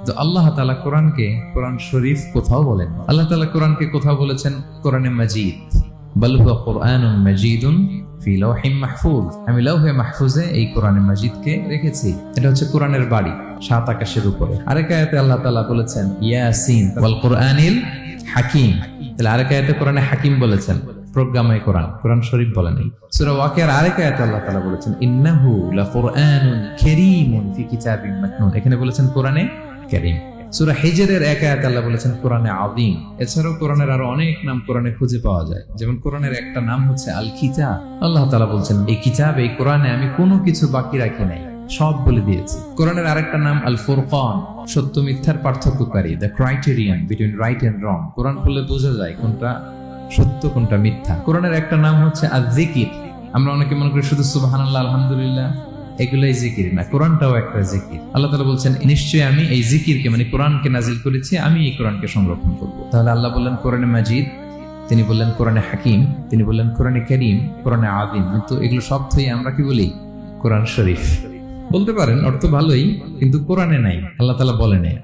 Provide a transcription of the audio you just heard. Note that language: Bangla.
তো আল্লাহ তাআলা কোরআনকে কোরআন শরীফ কোথাও বলেন। আল্লাহ তাআলা কোরআনকে কোথাও বলেছেন কোরআনে মাজিদ, বাল হুয়া কুরআনুন মাজিদুন ফি লাওহিম মাহফুজ। আমি লাওহে মাহফুজে এই কোরআনে মাজিদকে রেখেছি। এটা হচ্ছে কোরআনের বাড়ি, সাত আকাশের উপরে। আরেক আয়াতে আল্লাহ তাআলা বলেছেন ইয়াসিন ওয়াল কুরআনিল হাকিম। তাহলে আরেক আয়াতে কোরআনে হাকিম বলেছেন, প্রজ্ঞাময় কোরআন, কোরআন শরীফ বলেন নাই। সূরা ওয়াকিয়ার আরেক আয়াতে আল্লাহ তাআলা বলেছেন ইন্নাহু লাকুরআনুন কারীমুন ফি কিতাবিন মাকনুন। এখানে বলেছেন কোরআনে কারীম। সূরা হিজরের এক আয়াতে আল্লাহ বলেছেন কোরআনে আযীম। এছাড়াও কোরআনের আরো অনেক নাম কোরআনে খুঁজে পাওয়া যায়। যেমন কোরআনের একটা নাম হচ্ছে আল কিতাব। আল্লাহ তাআলা বলছেন এই কিতাব, এই কোরআনে আমি কোনো কিছু বাকি রাখি নাই, সব বলে দিয়েছি। কোরআনের আরেকটা নাম আল ফুরকান, সত্য মিথ্যার পার্থক্যকারী, the criterion between right and wrong. Quran পড়লে বোঝা যায় কোনটা সত্য কোনটা মিথ্যা। কোরআনের একটা নাম হচ্ছে আয-যিকির। আমরা অনেকে মনে করি শুধু সুবহানাল্লাহ আলহামদুলিল্লাহ এগুলাই জিকির না, কোরআনটাও একটা জিকির। আল্লাহ তাআলা বলছেন নিশ্চয়ই আমি এই জিকিরকে মানে কোরআনকে নাজিল করেছি, আমি এই কোরআনকে সংরক্ষণ করব। তাহলে আল্লাহ বললেন কোরআনে মাজিদ, তিনি বললেন কোরআনে হাকিম, তিনি বললেন কোরআনে কারীম, কোরআনে আযীম। কিন্তু এগুলো সব থেকে আমরা কি বলি? কোরআন শরীফ বলতে পারেন, অর্থ ভালোই, কিন্তু কোরআনে নাই, আল্লাহ তাআলা বলেন।